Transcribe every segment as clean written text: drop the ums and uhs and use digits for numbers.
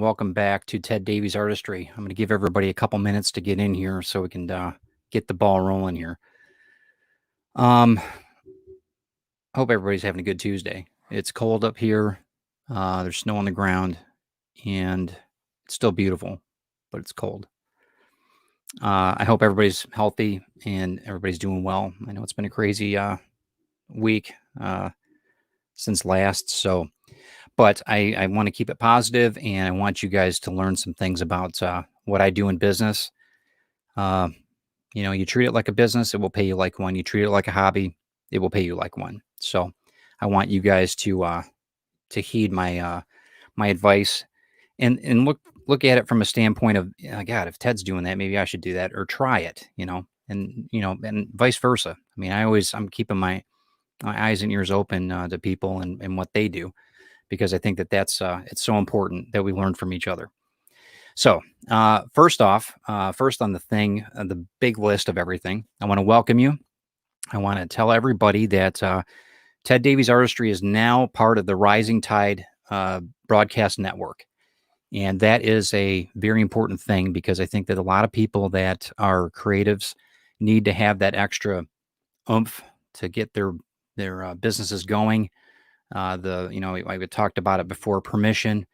and welcome back to Ted Davies Artistry. I'm going to give everybody a couple minutes to get in here so we can get the ball rolling here. I hope everybody's having a good Tuesday. It's cold up here. There's snow on the ground, and it's still beautiful, but it's cold. I hope everybody's healthy and everybody's doing well. I know it's been a crazy week since last, but I want to keep it positive, and I want you guys to learn some things about what I do in business. You treat it like a business, it will pay you like one. You treat it like a hobby, it will pay you like one. So I want you guys to heed my my advice and look at it from a standpoint of, God, if Ted's doing that, maybe I should do that or try it, and vice versa. I mean, I'm keeping my eyes and ears open to people and what they do, because I think that's it's so important that we learn from each other. So first on the big list of everything, I want to welcome you. I want to tell everybody that Ted Davies Artistry is now part of the Rising Tide broadcast network. And that is a very important thing, because I think that a lot of people that are creatives need to have that extra oomph to get their businesses going. I talked about it before, permission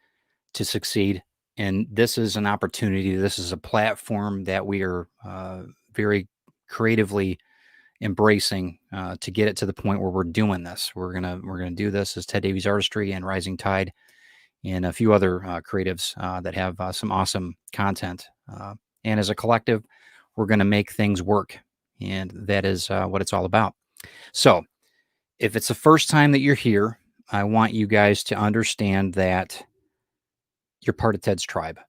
to succeed. And this is an opportunity. This is a platform that we are very creatively embracing to get it to the point where we're doing this. We're gonna do this as Ted Davies Artistry and Rising Tide, and a few other creatives that have some awesome content. And as a collective, we're going to make things work, and that is what it's all about. So, if it's the first time that you're here, I want you guys to understand that you're part of Ted's tribe.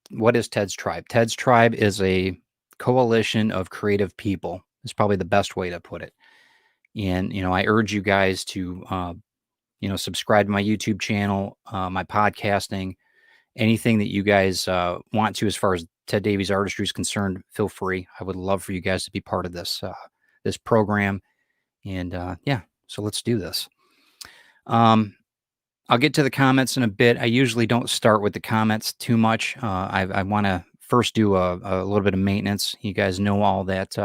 What is Ted's tribe? Ted's tribe is a coalition of creative people. Is probably the best way to put it. And I urge you guys to subscribe to my YouTube channel, my podcasting, anything that you guys want to as far as Ted Davies Artistry is concerned. Feel free. I would love for you guys to be part of this program. And so let's do this. I'll get to the comments in a bit. I usually don't start with the comments too much. I want to first do a little bit of maintenance. You guys know all that,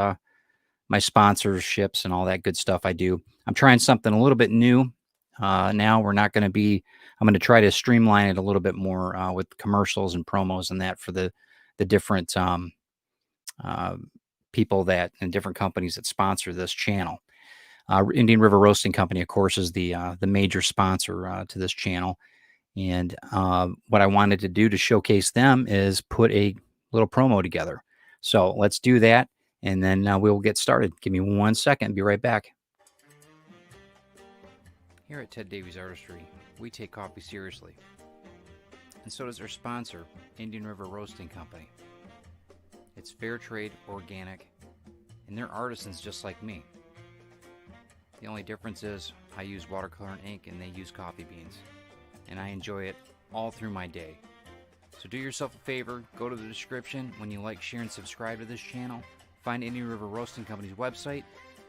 my sponsorships and all that good stuff I do. I'm trying something a little bit new. Now I'm going to try to streamline it a little bit more with commercials and promos and that for the different people that and different companies that sponsor this channel. Indian River Roasting Company, of course, is the major sponsor to this channel. And what I wanted to do to showcase them is put a little promo together. So let's do that, and then we'll get started. Give me 1 second. Be right back. Here at Ted Davies Artistry, we take coffee seriously. And so does our sponsor, Indian River Roasting Company. It's fair trade, organic, and they're artisans just like me. The only difference is I use watercolor and ink and they use coffee beans. And I enjoy it all through my day. So do yourself a favor, go to the description when you like, share, and subscribe to this channel. Find Indian River Roasting Company's website.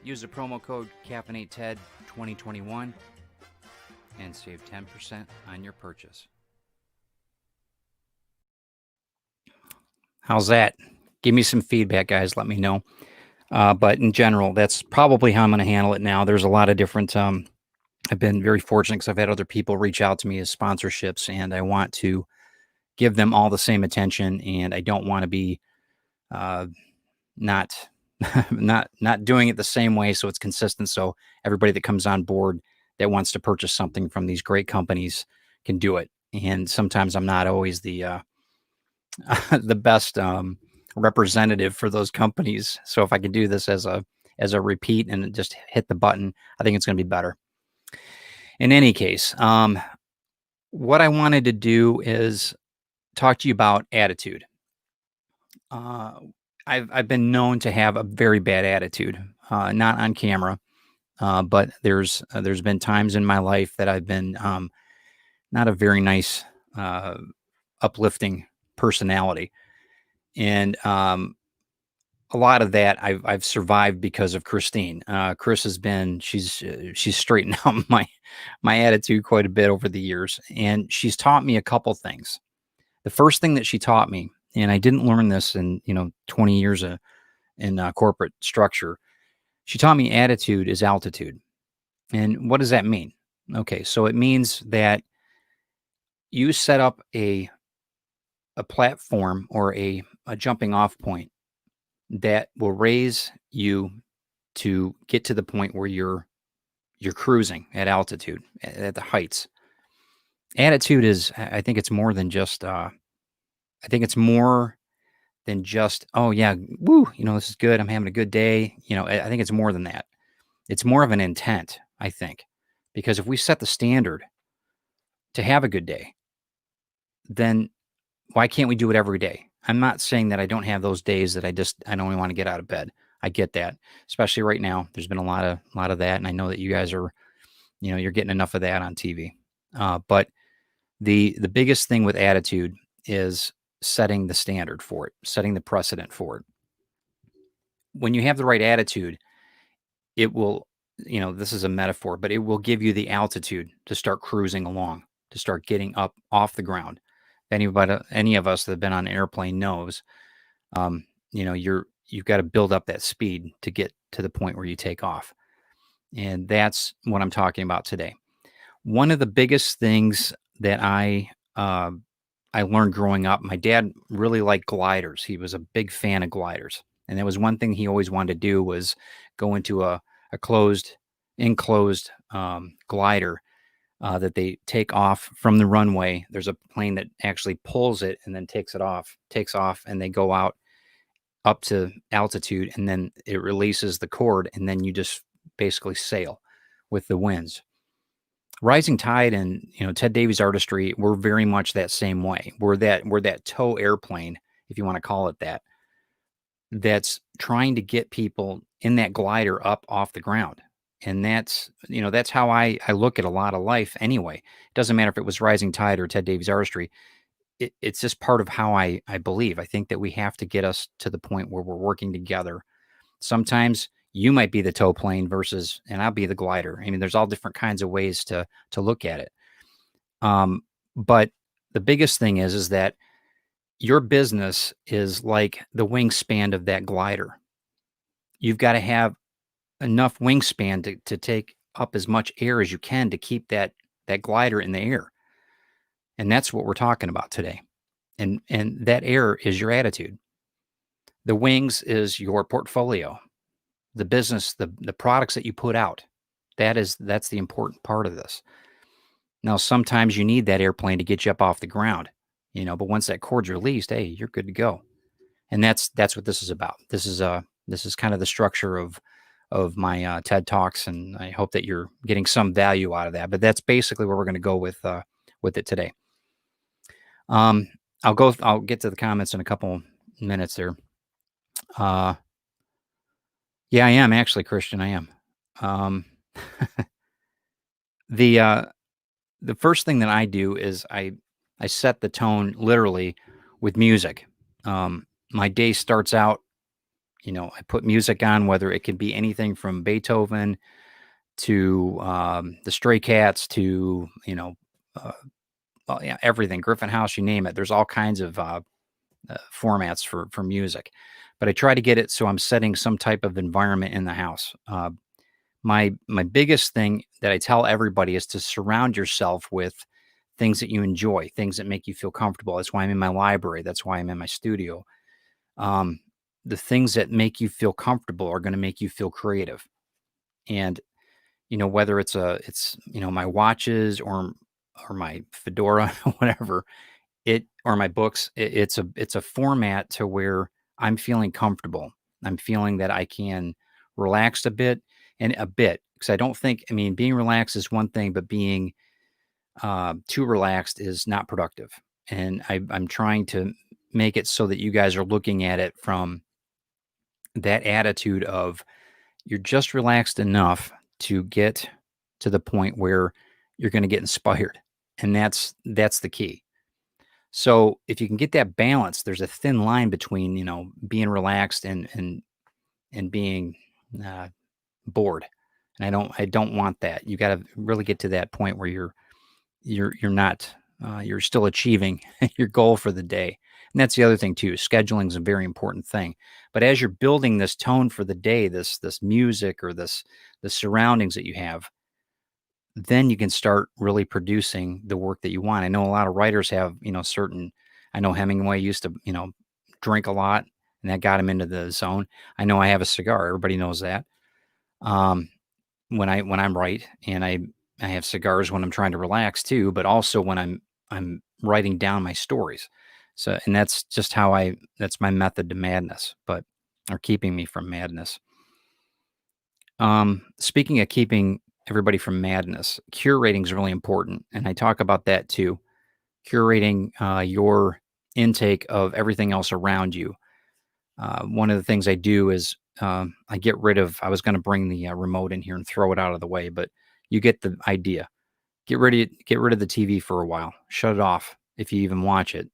Use the promo code CaffeinateTed2021 and save 10% on your purchase. How's that? Give me some feedback, guys. Let me know. But in general, that's probably how I'm going to handle it now. There's a lot of different, I've been very fortunate because I've had other people reach out to me as sponsorships, and I want to give them all the same attention, and I don't want to be not doing it the same way, so it's consistent. So everybody that comes on board that wants to purchase something from these great companies can do it. And sometimes I'm not always the the best representative for those companies. So if I can do this as a repeat and just hit the button, I think it's going to be better. In any case, what I wanted to do is talk to you about attitude. I've been known to have a very bad attitude, not on camera, but there's been times in my life that I've been not a very nice, uplifting personality. And a lot of that I've survived because of Christine. Chris has been, she's straightened out my attitude quite a bit over the years. And she's taught me a couple things The first thing that she taught me, and I didn't learn this in 20 years in corporate structure. She taught me attitude is altitude. And what does that mean? Okay, so it means that you set up a platform or a jumping off point that will raise you to get to the point where you're cruising at altitude at the heights. Attitude is, I think it's more than just I think it's more than just, oh yeah, woo, this is good, I'm having a good day. I think it's more than that. It's more of an intent, I think, because if we set the standard to have a good day, then why can't we do it every day? I'm not saying that I don't have those days that I don't even want to get out of bed. I get that, especially right now. There's been a lot of that, and I know that you guys are, you're getting enough of that on TV. But the biggest thing with attitude is setting the standard for it, setting the precedent for it. When you have the right attitude, it will, this is a metaphor, but it will give you the altitude to start cruising along, to start getting up off the ground. Any of us that have been on an airplane knows, you've got to build up that speed to get to the point where you take off. And that's what I'm talking about today. One of the biggest things that I learned growing up, my dad really liked gliders. He was a big fan of gliders. And that was one thing he always wanted to do was go into a enclosed glider that they take off from the runway. There's a plane that actually pulls it and then takes off, and they go out up to altitude, and then it releases the cord, and then you just basically sail with the winds. Rising Tide and Ted Davies Artistry, we're very much that same way. We're that tow airplane, if you want to call it that, that's trying to get people in that glider up off the ground. And that's how I look at a lot of life anyway. It doesn't matter if it was Rising Tide or Ted Davies Artistry. It's just part of how I believe. I think that we have to get us to the point where we're working together. Sometimes you might be the tow plane and I'll be the glider. I mean, there's all different kinds of ways to look at it. But the biggest thing is that your business is like the wingspan of that glider. You've got to have enough wingspan to take up as much air as you can to keep that glider in the air. And that's what we're talking about today. And that air is your attitude. The wings is your portfolio, the business, the products that you put out. That's the important part of this. Now, sometimes you need that airplane to get you up off the ground, but once that cord's released, hey, you're good to go. And that's what this is about. This is kind of the structure of my TED Talks, and I hope that you're getting some value out of that. But that's basically where we're going to go with it today. I'll get to the comments in a couple minutes there. Yeah, I am actually, Christian. I am. The first thing that I do is I set the tone literally with music. My day starts out, I put music on, whether it could be anything from Beethoven to the Stray Cats to well, yeah, everything, Griffin House, you name it. There's all kinds of formats for music, but I try to get it so I'm setting some type of environment in the house. My biggest thing that I tell everybody is to surround yourself with things that you enjoy, things that make you feel comfortable. That's why I'm in my library. That's why I'm in my studio. The things that make you feel comfortable are going to make you feel creative. And whether it's my watches or my fedora, whatever, or my books, it's a format to where I'm feeling comfortable. I'm feeling that I can relax a bit, because I don't think, being relaxed is one thing, but being too relaxed is not productive. And I'm trying to make it so that you guys are looking at it from that attitude of you're just relaxed enough to get to the point where you're going to get inspired. And that's the key. So if you can get that balance, there's a thin line between, being relaxed and being bored. And I don't want that. You got to really get to that point where you're not you're still achieving your goal for the day. And that's the other thing too. Scheduling is a very important thing. But as you're building this tone for the day, this music or the surroundings that you have, then you can start really producing the work that you want. I know a lot of writers have, certain. I know Hemingway used to, drink a lot, and that got him into the zone. I know I have a cigar. Everybody knows that. Um, when I'm right, and I have cigars when I'm trying to relax too, but also when I'm writing down my stories. So, and that's just that's my method to madness, but or keeping me from madness. Speaking of keeping everybody from madness, curating is really important, and I talk about that too. Curating your intake of everything else around you. One of the things I do is I get rid of. I was going to bring the remote in here and throw it out of the way, but you get the idea. Get rid of the TV for a while. Shut it off if you even watch it.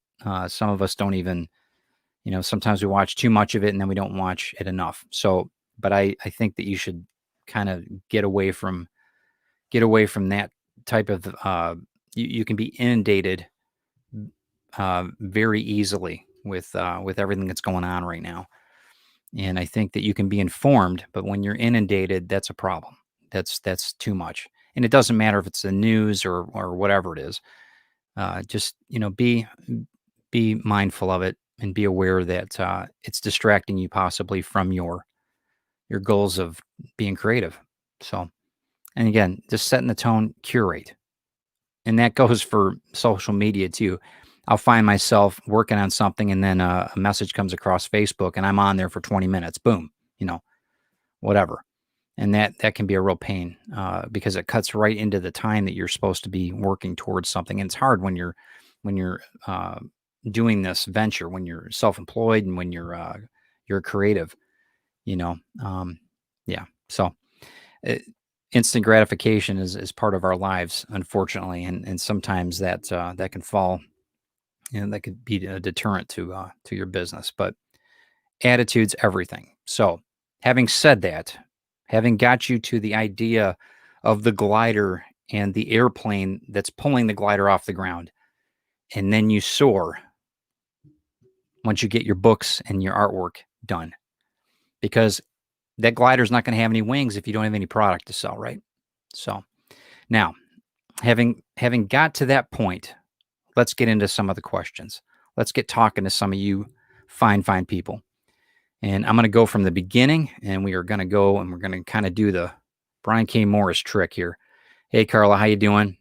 Some of us don't even. Sometimes we watch too much of it and then we don't watch it enough. So, but I think that you should kind of get away from that type of. You can be inundated very easily with everything that's going on right now. And I think that you can be informed, but when you're inundated, that's a problem. That's too much. And it doesn't matter if it's the news or whatever it is. Just be mindful of it and be aware that it's distracting you possibly from your goals of being creative. So, and again, just setting the tone, curate. And that goes for social media too. I'll find myself working on something and then a message comes across Facebook and I'm on there for 20 minutes. Boom, whatever. And that can be a real pain because it cuts right into the time that you're supposed to be working towards something. And it's hard when you're doing this venture, when you're self-employed and when you're creative, you know. Yeah. So uh, instant gratification is part of our lives, unfortunately, and sometimes that can fall, that could be a deterrent to your business. But attitude's everything. So, having said that, having got you to the idea of the glider and the airplane that's pulling the glider off the ground, and then you soar once you get your books and your artwork done, because that glider is not going to have any wings if you don't have any product to sell, right? So, now having got to that point, let's get into some of the questions. Let's get talking to some of you fine people. And I'm going to go from the beginning, and we are going to go and we're going to kind of do the Brian K. Morris trick here. Hey, Carla, how you doing?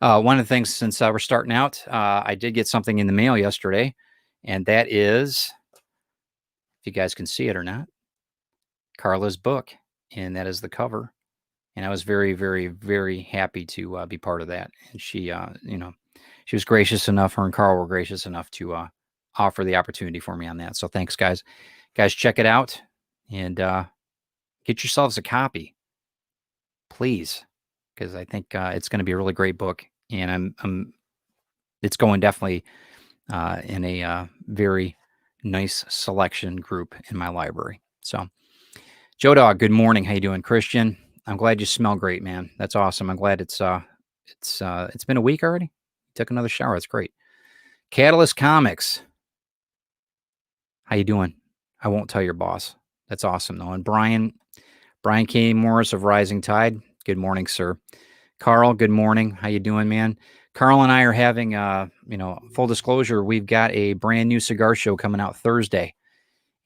One of the things, since we're starting out, I did get something in the mail yesterday, and that is, if you guys can see it or not, Carla's book, and that is the cover. And I was very, very, very happy to be part of that. And she was gracious enough. Her and Carl were gracious enough to offer the opportunity for me on that. So thanks, guys. Guys, check it out and get yourselves a copy, please, because I think it's going to be a really great book, and it's going definitely in a very nice selection group in my library. So, Joe Dog, good morning. How you doing, Christian? I'm glad you smell great, man. That's awesome. I'm glad it's been a week already. Took another shower. That's great. Catalyst Comics. How you doing? I won't tell your boss. That's awesome though. And Brian K. Morris of Rising Tide. Good morning, sir. Carl, good morning. How you doing, man? Carl and I are having full disclosure, we've got a brand new cigar show coming out Thursday.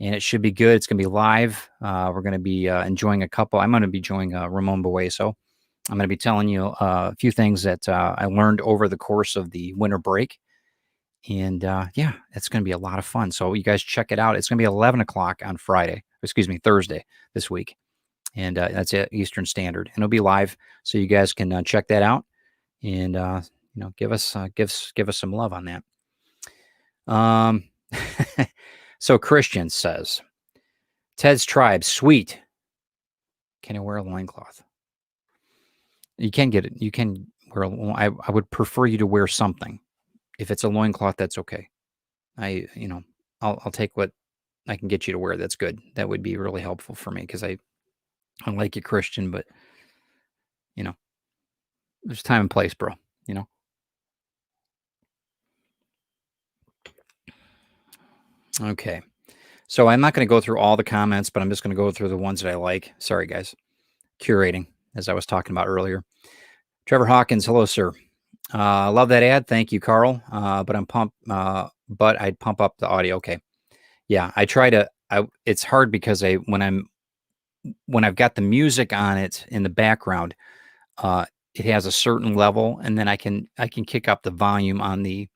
And it should be good. It's going to be live. We're going to be enjoying a couple. I'm going to be enjoying Ramon Bueso. I'm going to be telling you a few things that I learned over the course of the winter break. And yeah, it's going to be a lot of fun. So you guys check it out. It's going to be 11 o'clock on Thursday this week. And that's at Eastern Standard. And it'll be live. So you guys can check that out and, give us some love on that. So Christian says, Ted's Tribe, sweet. Can I wear a loincloth? You can get it. You can wear I would prefer you to wear something. If it's a loincloth, that's okay. I'll take what I can get you to wear. That's good. That would be really helpful for me because I like you, Christian, but there's time and place, bro. Okay. So I'm not going to go through all the comments, but I'm just going to go through the ones that I like. Sorry, guys. Curating, as I was talking about earlier. Trevor Hawkins, hello, sir. Love that ad. Thank you, Carl. But I'd pump up the audio. Okay. Yeah, I try to. It's hard because when I've got the music on it in the background, uh, it has a certain level, and then I can kick up the volume on the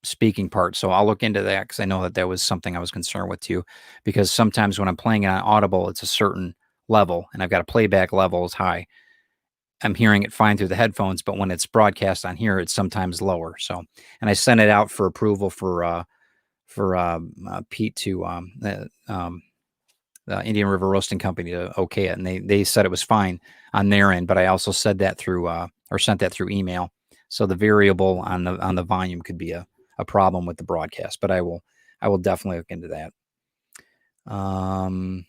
speaking part. So I'll look into that because I know that that was something I was concerned with too. Because sometimes when I'm playing it on Audible, it's a certain level, and I've got a playback level is high. I'm hearing it fine through the headphones, but when it's broadcast on here, it's sometimes lower. So, and I sent it out for approval for Pete to the Indian River Roasting Company to okay it, and they said it was fine on their end. But I also said that through or sent that through email. So the variable on the volume could be a problem with the broadcast. But I will definitely look into that. Um,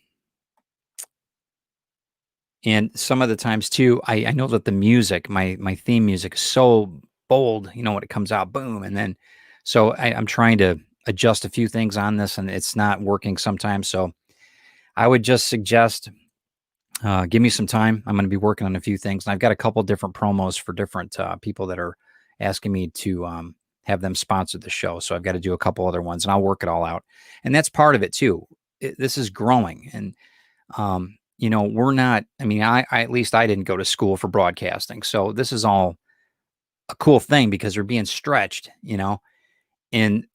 and some of the times too, I know that the music, my theme music is so bold, when it comes out, boom, and then so I'm trying to adjust a few things on this, and it's not working sometimes. So I would just suggest give me some time. I'm going to be working on a few things, and I've got a couple different promos for different people that are asking me to have them sponsor the show. So I've got to do a couple other ones, and I'll work it all out. And that's part of it too. This is growing, and we're not. I mean, I at least I didn't go to school for broadcasting, so this is all a cool thing because we're being stretched. And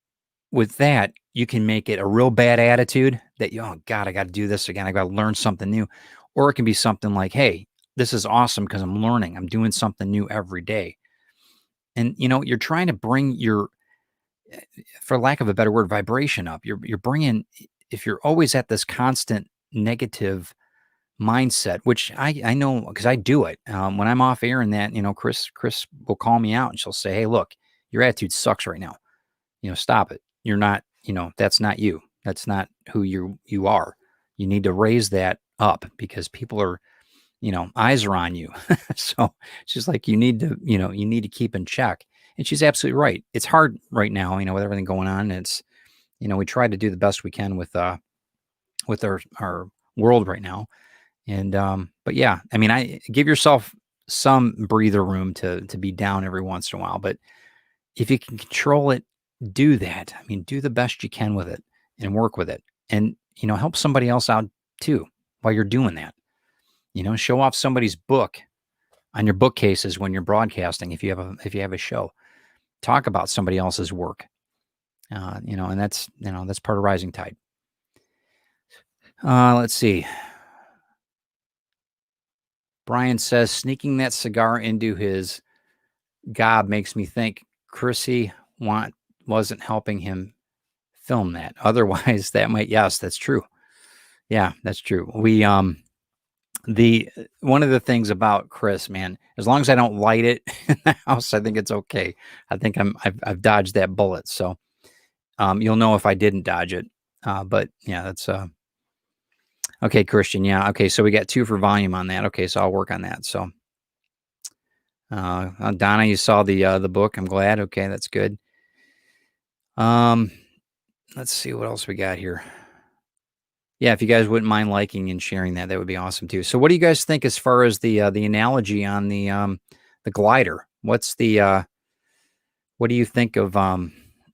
with that, you can make it a real bad attitude that, oh God, I got to do this again. I got to learn something new. Or it can be something like, hey, this is awesome because I'm learning. I'm doing something new every day. And, you're trying to bring your, for lack of a better word, vibration up. You're bringing, if you're always at this constant negative mindset, which I know because I do it when I'm off air and that, Chris will call me out and she'll say, hey, look, your attitude sucks right now. Stop it. You're not, that's not you. That's not who you are. You need to raise that up because people are, eyes are on you. So she's like, you need to keep in check. And she's absolutely right. It's hard right now, with everything going on. It's, we try to do the best we can with our world right now. And, but yeah, I mean, I give yourself some breather room to be down every once in a while, but if you can control it, do that. I mean, do the best you can with it and work with it. And, help somebody else out too while you're doing that. Show off somebody's book on your bookcases when you're broadcasting. If you have a show, talk about somebody else's work. And that's part of Rising Tide. Let's see. Brian says sneaking that cigar into his gob makes me think Chrissy wasn't helping him film that. Otherwise, that might, yes, that's true. Yeah, that's true. We the one of the things about Chris, man, as long as I don't light it in the house, I think it's okay. I think I've dodged that bullet. So you'll know if I didn't dodge it. But yeah, that's okay, Christian. Yeah, okay. So we got 2 for volume on that. Okay, so I'll work on that. So Donna, you saw the book. I'm glad. Okay, that's good. Let's see what else we got here. Yeah, if you guys wouldn't mind liking and sharing that, that would be awesome too. So, what do you guys think as far as the analogy on the glider? What do you think of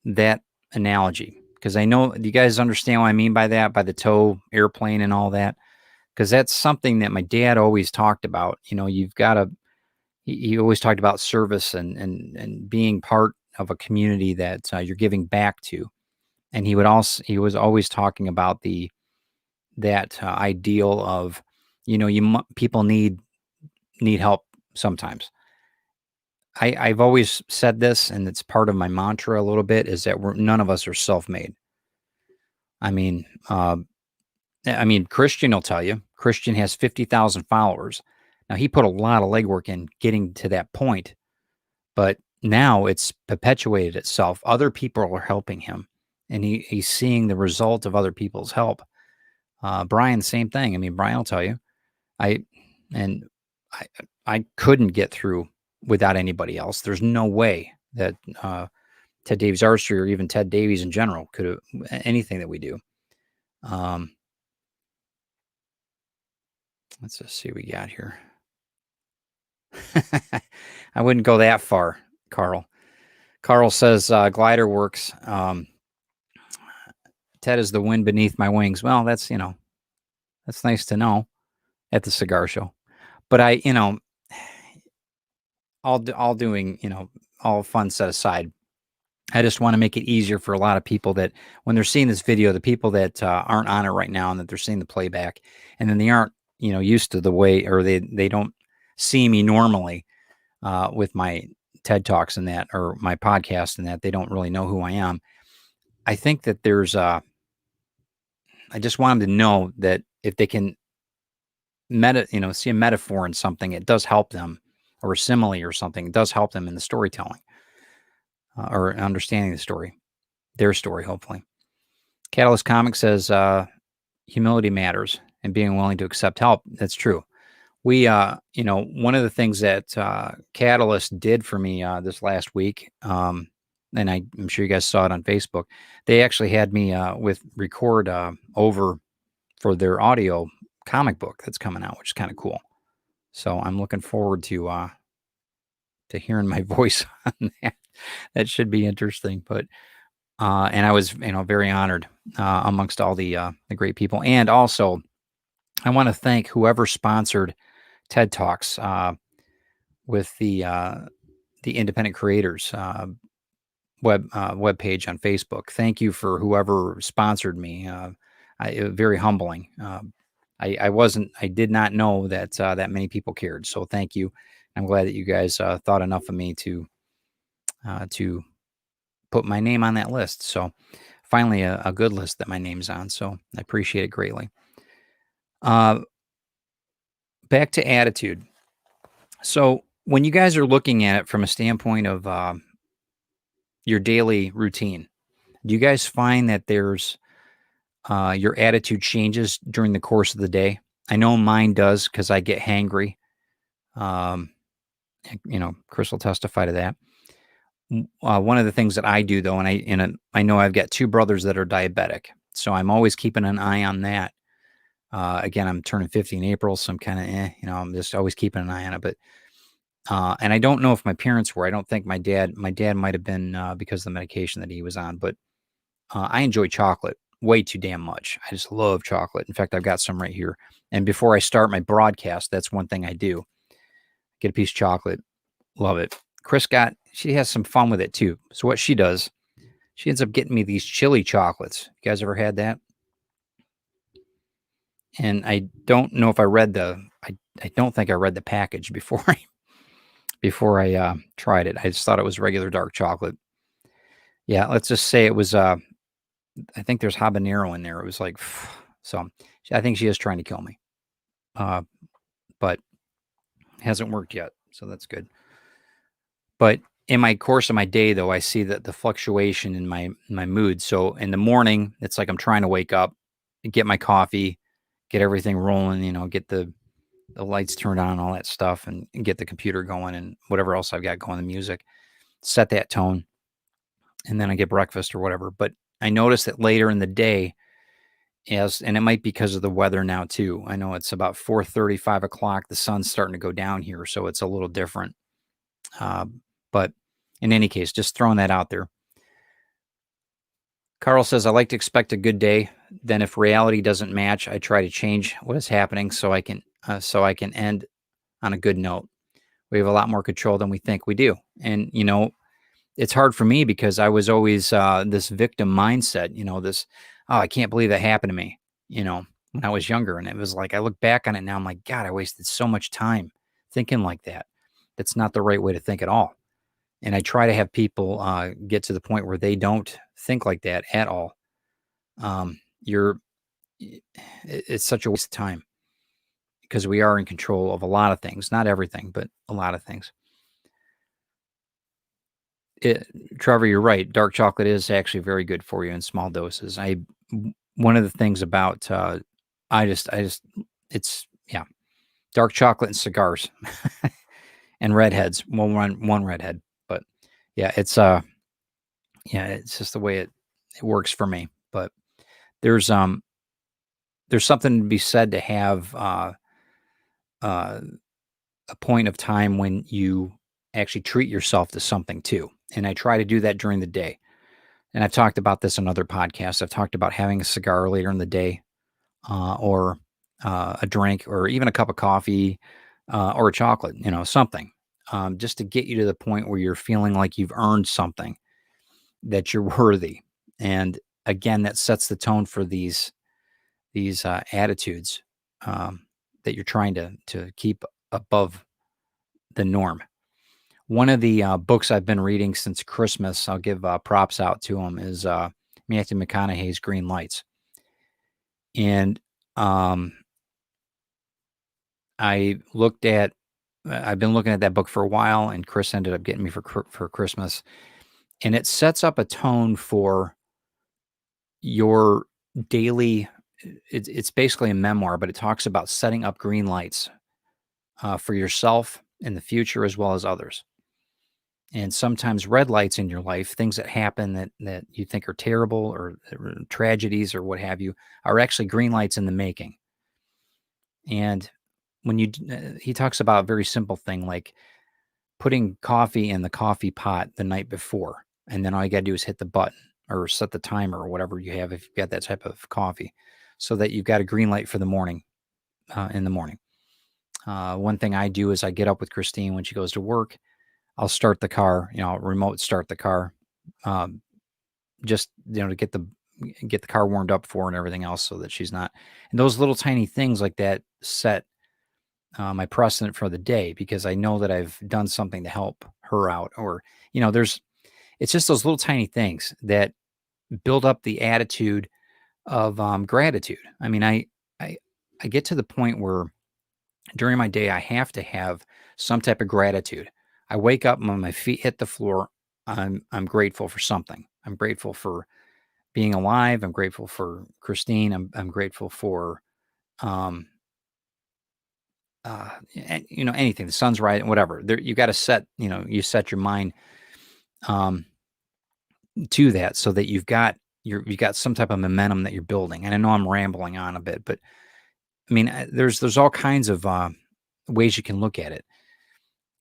that analogy? Because I know, do you guys understand what I mean by that, by the tow airplane and all that? Because that's something that my dad always talked about. You've got to. He always talked about service and being part of a community that you're giving back to. And he was always talking about that ideal of, people need help sometimes. I've always said this, and it's part of my mantra a little bit, is that none of us are self-made. I mean, Christian will tell you. Christian has 50,000 followers. Now he put a lot of legwork in getting to that point, but now it's perpetuated itself. Other people are helping him, and he's seeing the result of other people's help. Brian, same thing. I mean, Brian will tell you, I and I I couldn't get through without anybody else. There's no way that Ted Davies Artistry or even Ted Davies in general. Could have anything that we do. Let's just see what we got here. I wouldn't go that far, Carl. Carl says glider works. Ted is the wind beneath my wings. Well, that's that's nice to know at the cigar show. But all doing all fun set aside. I just want to make it easier for a lot of people that when they're seeing this video, the people that aren't on it right now and that they're seeing the playback, and then they aren't used to the way, or they don't see me normally with my TED Talks and that, or my podcast and that, they don't really know who I am. I think that there's I just want them to know that if they can see a metaphor in something, it does help them, or a simile or something, it does help them in the storytelling or understanding the story, their story, hopefully. Catalyst Comics says humility matters and being willing to accept help. That's true. We, one of the things that Catalyst did for me this last week, and I'm sure you guys saw it on Facebook, they actually had me record over for their audio comic book that's coming out, which is kind of cool. So I'm looking forward to hearing my voice on that. That should be interesting. But and I was very honored amongst all the great people. And also, I want to thank whoever sponsored TED Talks with the Independent Creators web page on Facebook. Thank you for whoever sponsored me. It was very humbling. I did not know that that many people cared. So thank you. I'm glad that you guys thought enough of me to put my name on that list. So finally a good list that my name's on. So I appreciate it greatly. Back to attitude. So when you guys are looking at it from a standpoint of your daily routine, do you guys find that there's your attitude changes during the course of the day? I know mine does because I get hangry. Chris will testify to that. One of the things that I do though, and I know I've got two brothers that are diabetic, so I'm always keeping an eye on that. Again, I'm turning 50 in April, so I'm kind of, I'm just always keeping an eye on it. But and I don't know if my parents were. I don't think my dad might have been because of the medication that he was on. But I enjoy chocolate way too damn much. I just love chocolate. In fact, I've got some right here. And before I start my broadcast, that's one thing I do. Get a piece of chocolate. Love it. She has some fun with it too. So what she does, she ends up getting me these chili chocolates. You guys ever had that? And I don't know if I don't think I read the package before I tried it. I just thought it was regular dark chocolate. Yeah, let's just say it was I think there's habanero in there. It was like, so I think she is trying to kill me. But it hasn't worked yet, so that's good. But in my course of my day, though, I see that the fluctuation in my mood. So in the morning, it's like I'm trying to wake up, get my coffee, get everything rolling, get the lights turned on, all that stuff, and get the computer going and whatever else I've got going, the music, set that tone, and then I get breakfast or whatever. But I notice that later in the day, and it might be because of the weather now too. I know it's about 4:30, 5 o'clock. The sun's starting to go down here, so it's a little different. But in any case, just throwing that out there. Carl says, I like to expect a good day. Then if reality doesn't match, I try to change what is happening so I can end on a good note. We have a lot more control than we think we do. And, it's hard for me because I was always this victim mindset, this, oh, I can't believe that happened to me, when I was younger. And it was like, I look back on it now, I'm like, God, I wasted so much time thinking like that. That's not the right way to think at all. And I try to have people get to the point where they don't think like that at all. It's such a waste of time because we are in control of a lot of things, not everything, but a lot of things. Trevor, you're right. Dark chocolate is actually very good for you in small doses. One of the things about dark chocolate and cigars and redheads. One redhead, but yeah, it's Yeah, it's just the way it works for me. But there's um there's something to be said to have uh, a point of time when you actually treat yourself to something too. And I try to do that during the day. And I've talked about this on other podcasts. I've talked about having a cigar later in the day, or a drink, or even a cup of coffee, or a chocolate, something, just to get you to the point where you're feeling like you've earned something, that you're worthy. And again, that sets the tone for these attitudes, um, that you're trying to keep above the norm. One of the books I've been reading since Christmas, I'll give props out to him, is Matthew McConaughey's Green Lights. And um, I've been looking at that book for a while, and Chris ended up getting me for Christmas. And it sets up a tone for your daily. It's basically a memoir, but it talks about setting up green lights for yourself in the future as well as others. And sometimes red lights in your life, things that happen that you think are terrible, or tragedies or what have you, are actually green lights in the making. And when he talks about a very simple thing like putting coffee in the coffee pot the night before, and then all you got to do is hit the button or set the timer or whatever you have if you've got that type of coffee, so that you've got a green light for the morning. In the morning, one thing I do is I get up with Christine when she goes to work. I'll start the car, remote start the car, um, just to get the car warmed up for her and everything else, so that she's not. And those little tiny things like that set my precedent for the day, because I know that I've done something to help her out, or there's it's just those little tiny things that build up the attitude of gratitude. I mean, I I get to the point where during my day I have to have some type of gratitude. I wake up and when my feet hit the floor, I'm grateful for something. I'm grateful for being alive. I'm grateful for Christine. I'm grateful for um anything. The sun's rising, whatever. There, you got to set you set your mind um to that, so that you've got some type of momentum that you're building. And I know I'm rambling on a bit, but I mean, there's all kinds of ways you can look at it.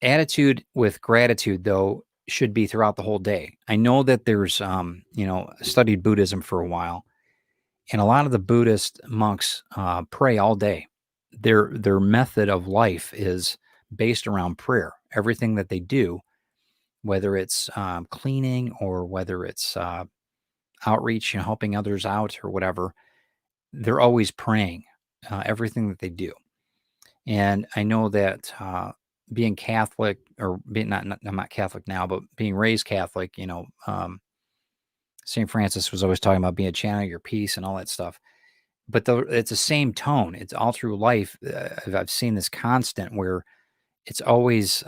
Attitude with gratitude, though, should be throughout the whole day. I know that there's, I studied Buddhism for a while, and a lot of the Buddhist monks pray all day. Their method of life is based around prayer. Everything that they do, whether it's cleaning, or whether it's outreach, helping others out or whatever, they're always praying. Everything that they do. And I know that being Catholic, or being I'm not Catholic now, but being raised Catholic, St. Francis was always talking about being a channel of your peace and all that stuff. But it's the same tone. It's all through life. I've seen this constant where it's always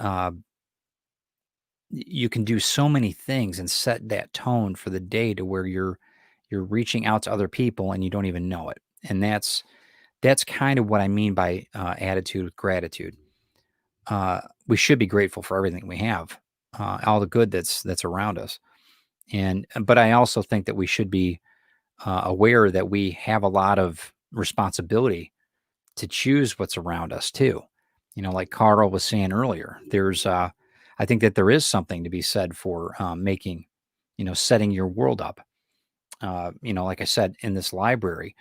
you can do so many things and set that tone for the day to where you're reaching out to other people and you don't even know it. And that's kind of what I mean by attitude with gratitude. We should be grateful for everything we have, all the good that's around us. And but I also think that we should be aware that we have a lot of responsibility to choose what's around us too. Like Carl was saying earlier, I think that there is something to be said for making, setting your world up. Like I said, in this library,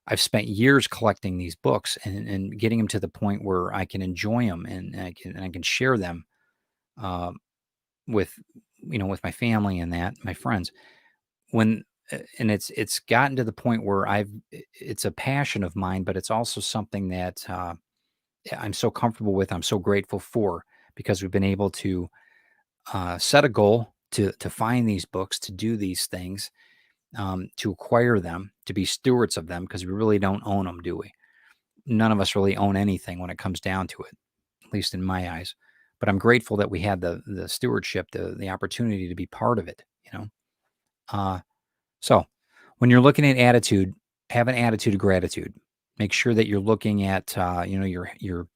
I've spent years collecting these books and getting them to the point where I can enjoy them, and I can share them uh, with with my family and that my friends. When and it's gotten to the point where it's a passion of mine, but it's also something that I'm so comfortable with. I'm so grateful for, because we've been able to set a goal to find these books, to do these things, to acquire them, to be stewards of them, because we really don't own them, do we? None of us really own anything when it comes down to it, at least in my eyes. But I'm grateful that we had the stewardship, the opportunity to be part of it. Uh, so when you're looking at attitude, have an attitude of gratitude. Make sure that you're looking at your.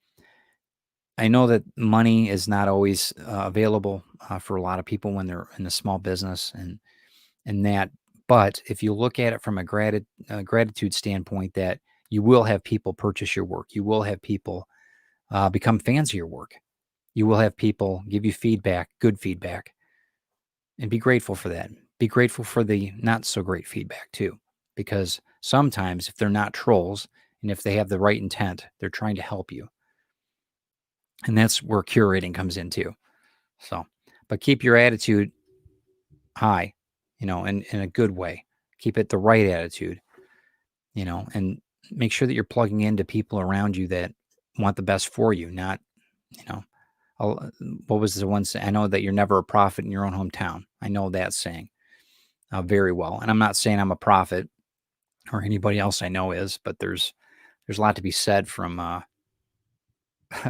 I know that money is not always available for a lot of people when they're in a small business, and and that. But if you look at it from a gratitude standpoint, that you will have people purchase your work, you will have people become fans of your work, you will have people give you feedback, good feedback, and be grateful for that. Be grateful for the not so great feedback too, because sometimes if they're not trolls and if they have the right intent, they're trying to help you. And that's where curating comes in too. So, but keep your attitude high, in a good way. Keep it the right attitude, and make sure that you're plugging into people around you that want the best for you, not, you know, what was the one saying? I know that you're never a prophet in your own hometown. I know that saying very well. And I'm not saying I'm a prophet or anybody else I know is, but there's a lot to be said from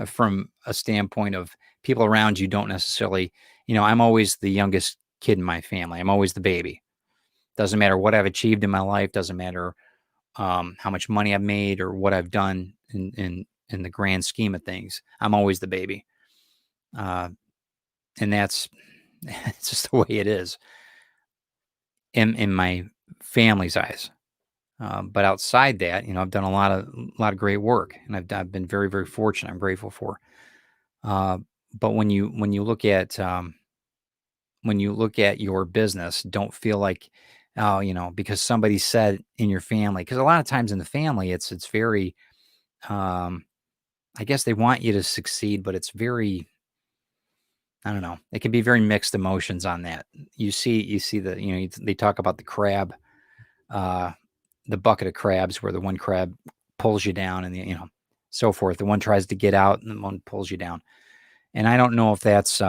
from a standpoint of people around you don't necessarily, I'm always the youngest kid in my family. I'm always the baby. Doesn't matter what I've achieved in my life. Doesn't matter how much money I've made or what I've done in the grand scheme of things. I'm always the baby, and that's it's just the way it is in my family's eyes. But outside that, I've done a lot of great work, and I've been very, very fortunate. I'm grateful for. Uh, but when you look at your business, don't feel like, oh, because somebody said in your family, because a lot of times in the family, it's very, um, I guess they want you to succeed, but it's very, I don't know, it can be very mixed emotions on that. You see the, they talk about the crab, uh, the bucket of crabs, where the one crab pulls you down, and so forth. The one tries to get out, and the one pulls you down. And I don't know if that's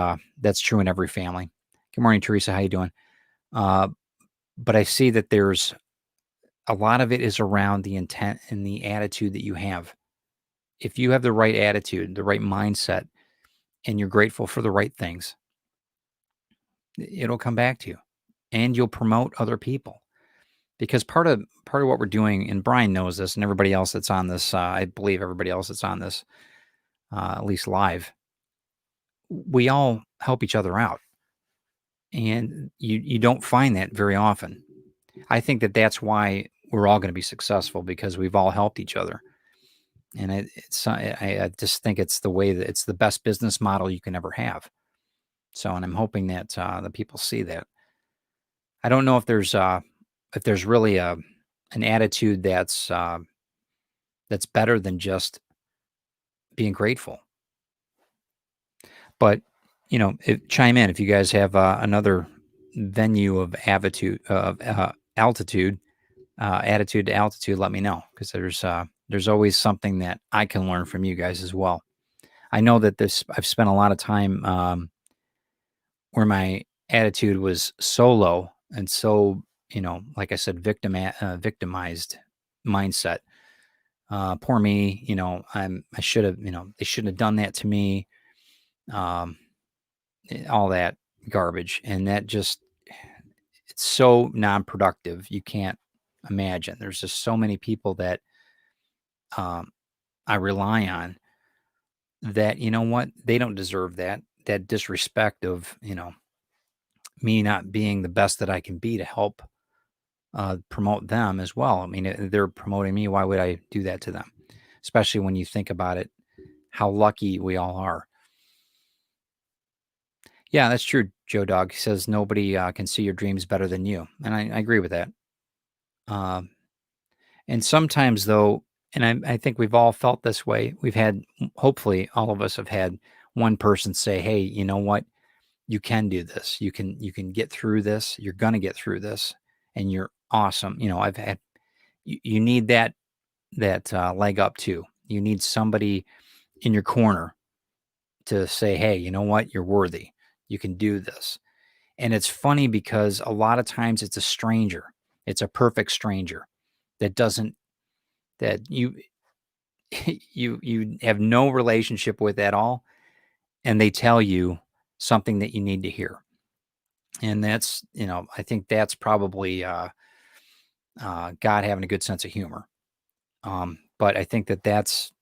true in every family. Good morning, Teresa. How you doing? Uh, but I see that there's a lot of it is around the intent and the attitude that you have. If you have the right attitude, the right mindset, and you're grateful for the right things, it'll come back to you, and you'll promote other people. Because part of what we're doing, and Brian knows this, and everybody else that's on this, I believe everybody else that's on this, at least live, we all help each other out, and you don't find that very often. I think that that's why we're all going to be successful, because we've all helped each other. And I just think it's the way that it's the best business model you can ever have. So, and I'm hoping that the people see that. I don't know if there's really an attitude that's better than just being grateful. But chime in if you guys have another venue of altitude, attitude to altitude. Let me know, because there's always something that I can learn from you guys as well. I know that I've spent a lot of time where my attitude was so low and so, like I said, victimized mindset. Poor me, I should have, they shouldn't have done that to me. Um, all that garbage, and that just it's so non-productive. You can't imagine. There's just so many people that um, I rely on that, what, they don't deserve that disrespect of, me not being the best that I can be to help promote them as well. I mean, they're promoting me. Why would I do that to them? Especially when you think about it, how lucky we all are. Yeah, that's true. Joe Dog says nobody can see your dreams better than you, and I agree with that. Um, and sometimes, though, and I think we've all felt this way. We've had, hopefully, all of us have had one person say, "Hey, you know what? You can do this. You can get through this. You're gonna get through this, and you're awesome." I've had you need that leg up too. You need somebody in your corner to say, "Hey, you know what? You're worthy. You can do this." And it's funny because a lot of times it's a stranger. It's a perfect stranger that doesn't that you you have no relationship with at all, and they tell you something that you need to hear. And that's, I think that's probably God having a good sense of humor. But I think that's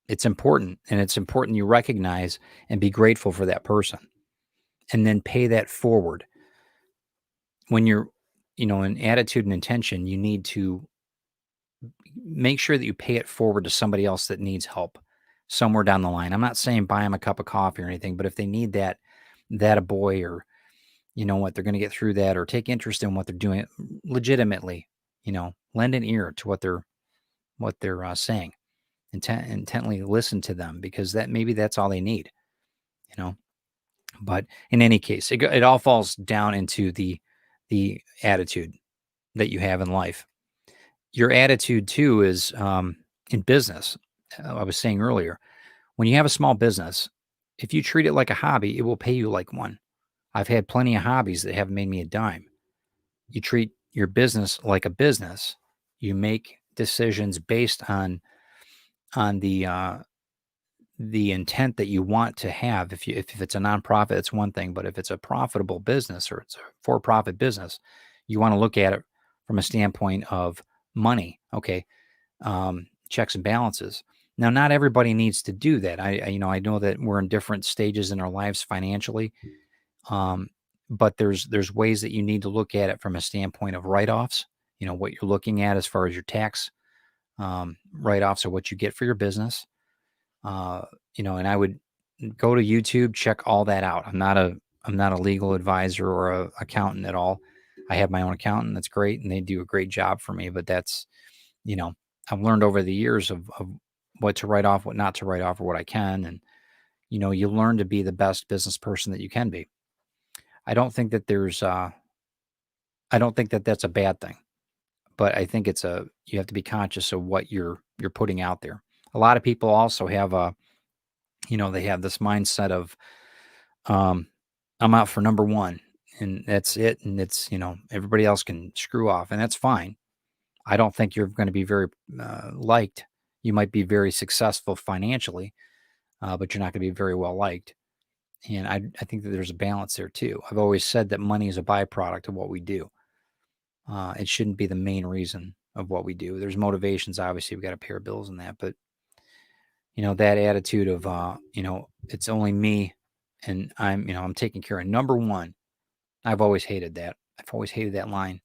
it's important, and it's important you recognize and be grateful for that person, and then pay that forward when you're in attitude and intention, you need to make sure that you pay it forward to somebody else that needs help somewhere down the line. I'm not saying buy them a cup of coffee or anything, but if they need that a boy, or you know what, they're going to get through that, or take interest in what they're doing legitimately, lend an ear to what they're saying, intently listen to them, because maybe that's all they need, you know. But in any case, it all falls down into the attitude that you have in life. Your attitude too is in business. I was saying earlier, when you have a small business, if you treat it like a hobby, it will pay you like one. I've had plenty of hobbies that haven't made me a dime. You treat your business like a business. You make decisions based on the intent that you want to have. If it's a nonprofit, it's one thing, but if it's a profitable business or it's a for-profit business, you want to look at it from a standpoint of money. Okay, checks and balances. Now, not everybody needs to do that. I know that we're in different stages in our lives financially, but there's ways that you need to look at it from a standpoint of write-offs. What you're looking at as far as your tax write-offs, or what you get for your business. And I would go to YouTube, check all that out. I'm not a legal advisor or a accountant at all. I have my own accountant. That's great, and they do a great job for me. But that's, I've learned over the years of what to write off, what not to write off, or what I can. And, you learn to be the best business person that you can be. I don't think that I don't think that that's a bad thing, but I think you have to be conscious of what you're putting out there. A lot of people also have they have this mindset of, um, I'm out for number one, and that's it. And it's, everybody else can screw off, and that's fine. I don't think you're going to be very liked. You might be very successful financially, but you're not going to be very well liked. And I think that there's a balance there too. I've always said that money is a byproduct of what we do. It shouldn't be the main reason of what we do. There's motivations, obviously, we got to pay our bills and that, but that attitude of, it's only me and I'm taking care of number one. I've always hated that. I've always hated that line.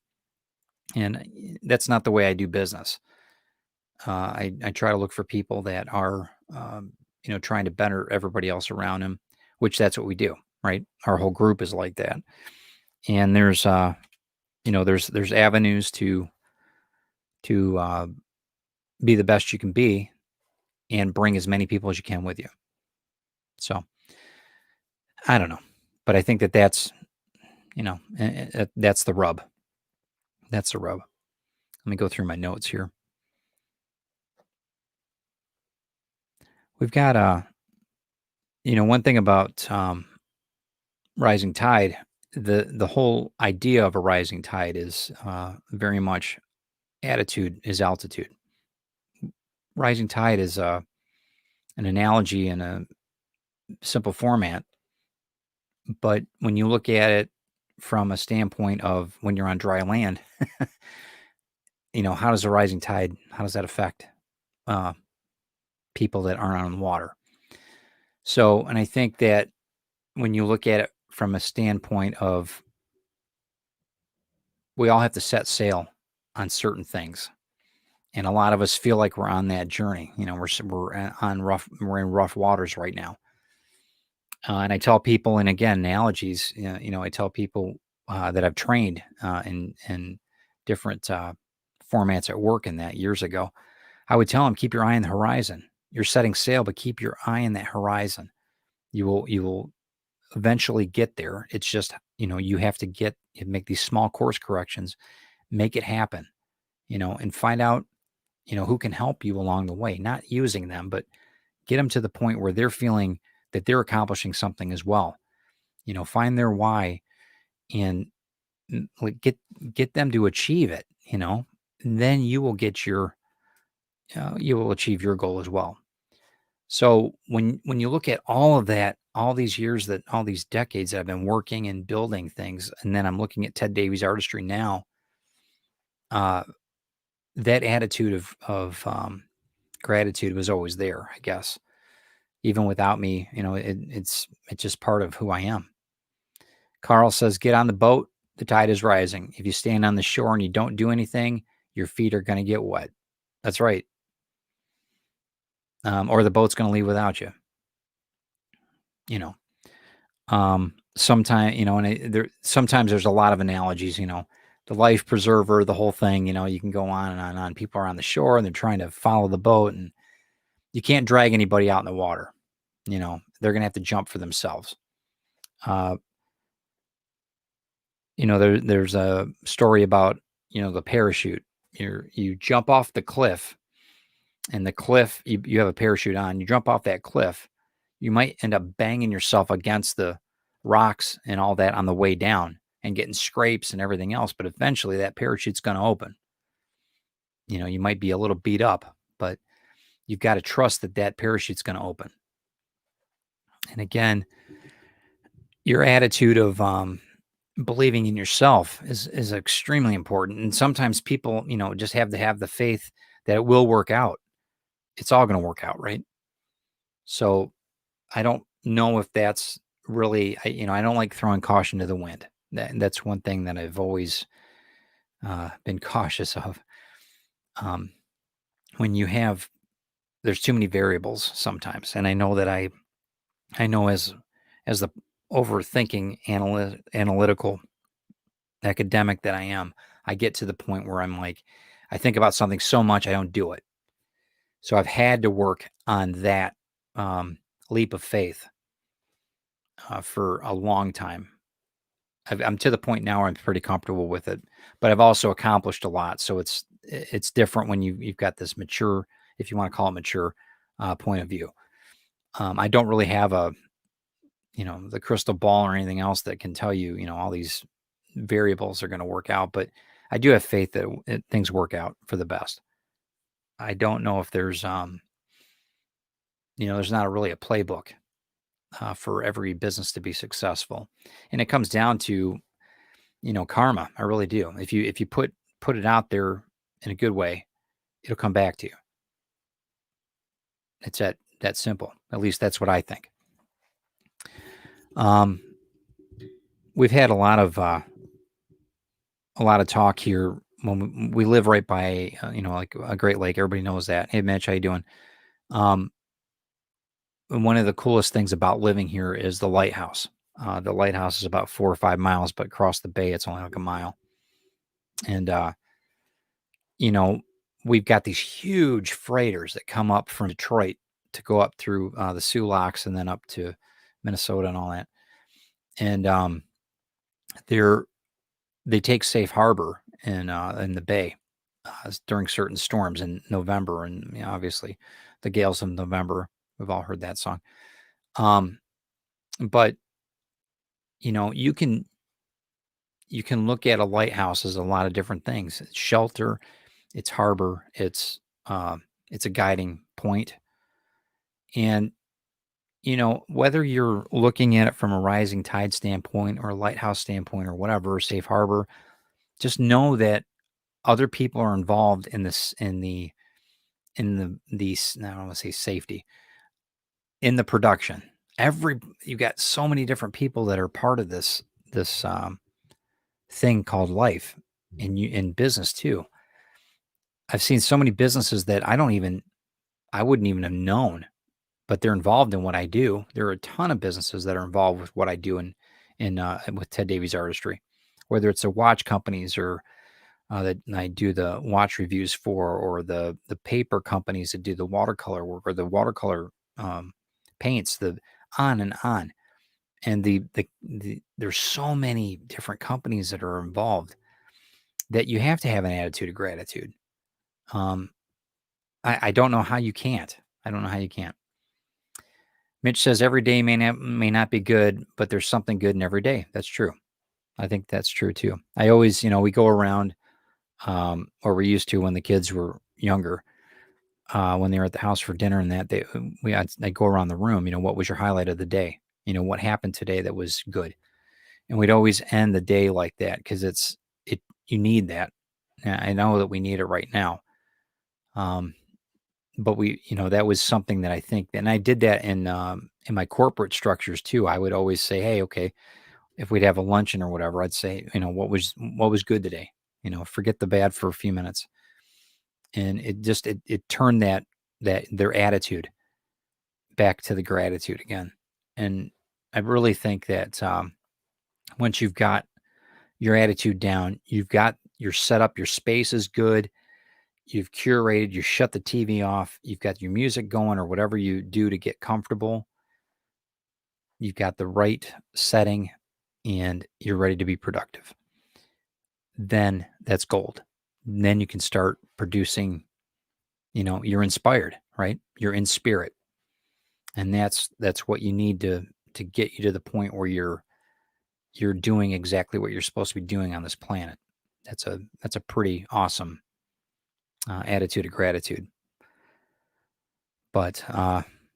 And that's not the way I do business. I try to look for people that are, trying to better everybody else around them, which that's what we do, right? Our whole group is like that. And there's avenues to be the best you can be and bring as many people as you can with you. So I don't know, but I think that's that's the rub. That's the rub. Let me go through my notes here. We've got one thing about rising tide. The whole idea of a rising tide is very much attitude is altitude. Rising tide is an analogy in a simple format, but when you look at it from a standpoint of when you're on dry land, how does a rising tide, how does that affect people that aren't on the water? So, and I think that when you look at it from a standpoint of, we all have to set sail on certain things. And a lot of us feel like we're on that journey. We're in rough waters right now. And I tell people, and again, analogies, I tell people that I've trained in different formats at work in that years ago. I would tell them, keep your eye on the horizon. You're setting sail, but keep your eye on that horizon. You will eventually get there. It's just, you have to make these small course corrections, make it happen, and find out, who can help you along the way, not using them, but get them to the point where they're feeling that they're accomplishing something as well. Find their why and get them to achieve it, and then you will achieve your goal as well. So when you look at all of that, all these years, all these decades that I've been working and building things, and then I'm looking at Ted Davies Artistry now, that attitude of gratitude was always there, I guess. Even without me, it's just part of who I am. Carl says, get on the boat, the tide is rising. If you stand on the shore and you don't do anything, your feet are going to get wet. That's right. Or the boat's going to leave without you. You know, sometimes, sometimes there's a lot of analogies, the life preserver, the whole thing, you can go on and on and on. People are on the shore and they're trying to follow the boat, and you can't drag anybody out in the water. They're going to have to jump for themselves. Uh, there's a story about, the parachute. You jump off the cliff, and the cliff, you have a parachute on, you jump off that cliff, you might end up banging yourself against the rocks and all that on the way down and getting scrapes and everything else. But eventually that parachute's going to open. You might be a little beat up, but you've got to trust that that parachute's going to open. And again, your attitude of believing in yourself is extremely important. And sometimes people, just have to have the faith that it will work out. It's all going to work out, right? So I don't know if that's really, I don't like throwing caution to the wind. That's one thing that I've always been cautious of. When there's too many variables sometimes, and I know that I know as the overthinking analytical academic that I am, I get to the point where I'm like, I think about something so much I don't do it. So I've had to work on that leap of faith for a long time. I'm to the point now where I'm pretty comfortable with it, but I've also accomplished a lot. So it's different when you've got this mature, if you want to call it mature, point of view. I don't really have the crystal ball or anything else that can tell you, all these variables are going to work out, but I do have faith that things work out for the best. I don't know if there's there's not really a playbook for every business to be successful, and it comes down to karma. I really do. If you put it out there in a good way, it'll come back to you. It's that simple. At least that's what I think. We've had a lot of talk here when we live right by like a Great Lake. Everybody knows that. Hey Mitch, how you doing? And one of the coolest things about living here is the Lighthouse. The Lighthouse is about 4 or 5 miles, but across the bay, it's only like a mile. And, we've got these huge freighters that come up from Detroit to go up through the Sioux Locks and then up to Minnesota and all that. And they take safe harbor in the bay during certain storms in November, and obviously the gales of November. We've all heard that song. But you can look at a lighthouse as a lot of different things. It's shelter, it's harbor, it's a guiding point. And whether you're looking at it from a rising tide standpoint or a lighthouse standpoint or whatever, safe harbor, just know that other people are involved in this, I don't want to say safety, in the production. You got so many different people that are part of this thing called life, and in business too. I've seen so many businesses that I wouldn't even have known, but they're involved in what I do. There are a ton of businesses that are involved with what I do with Ted Davies Artistry, whether it's the watch companies or that I do the watch reviews for, or the paper companies that do the watercolor work, or the watercolor paints, the on and on. And there's so many different companies that are involved that you have to have an attitude of gratitude. I don't know how you can't. I don't know how you can't. Mitch says every day may not be good, but there's something good in every day. That's true. I think that's true too. I always, we go around, or we used to when the kids were younger, when they were at the house for dinner and that, I'd go around the room, what was your highlight of the day? What happened today that was good? And we'd always end the day like that, because you need that. I know that we need it right now. But that was something that I think, and I did that in my corporate structures too. I would always say, hey, okay, if we'd have a luncheon or whatever, I'd say, what was good today? Forget the bad for a few minutes. And it turned that their attitude back to the gratitude again. And I really think that once you've got your attitude down, you've got your setup, your space is good, you've curated, you shut the TV off, you've got your music going or whatever you do to get comfortable, you've got the right setting, and you're ready to be productive. Then that's gold. Then you can start producing, you're inspired, right? You're in spirit. And that's what you need to get you to the point where you're doing exactly what you're supposed to be doing on this planet. That's a pretty awesome attitude of gratitude. But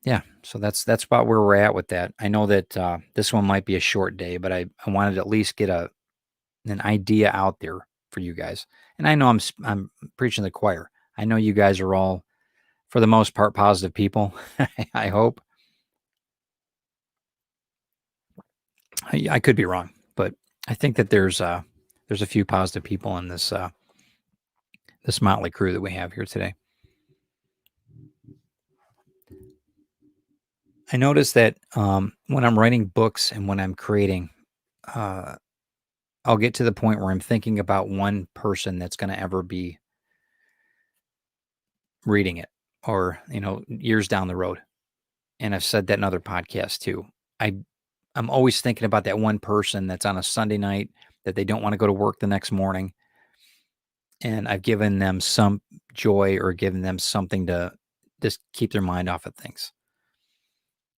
yeah, so that's about where we're at with that. I know that this one might be a short day, but I wanted to at least get an idea out there for you guys. And I know I'm preaching to the choir. I know you guys are all, for the most part, positive people. I hope. I could be wrong, but I think that there's a few positive people in this motley crew that we have here today. I notice that when I'm writing books and when I'm creating, uh, I'll get to the point where I'm thinking about one person that's going to ever be reading it, or years down the road. And I've said that in other podcasts too. I I'm always thinking about that one person that's on a Sunday night that they don't want to go to work the next morning, and I've given them some joy or given them something to just keep their mind off of things.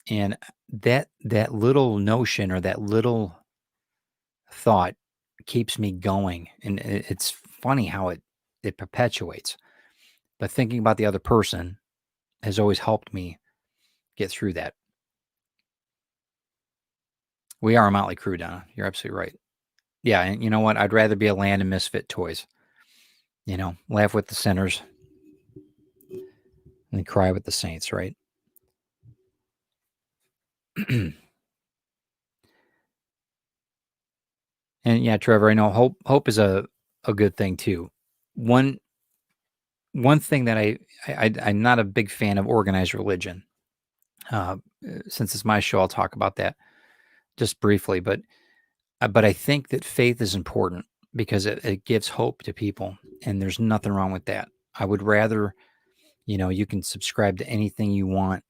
And that little notion or that little thought keeps me going, and it's funny how it perpetuates. But thinking about the other person has always helped me get through that. We are a motley crew, Donna. You're absolutely right. Yeah, and you know what? I'd rather be a land of misfit toys. Laugh with the sinners and cry with the saints, right? And yeah, Trevor, I know hope is a good thing too. One one thing that I'm not a big fan of organized religion. Uh, since it's my show, I'll talk about that just briefly. But I think that faith is important because it gives hope to people, and there's nothing wrong with that. I would rather, you can subscribe to anything you want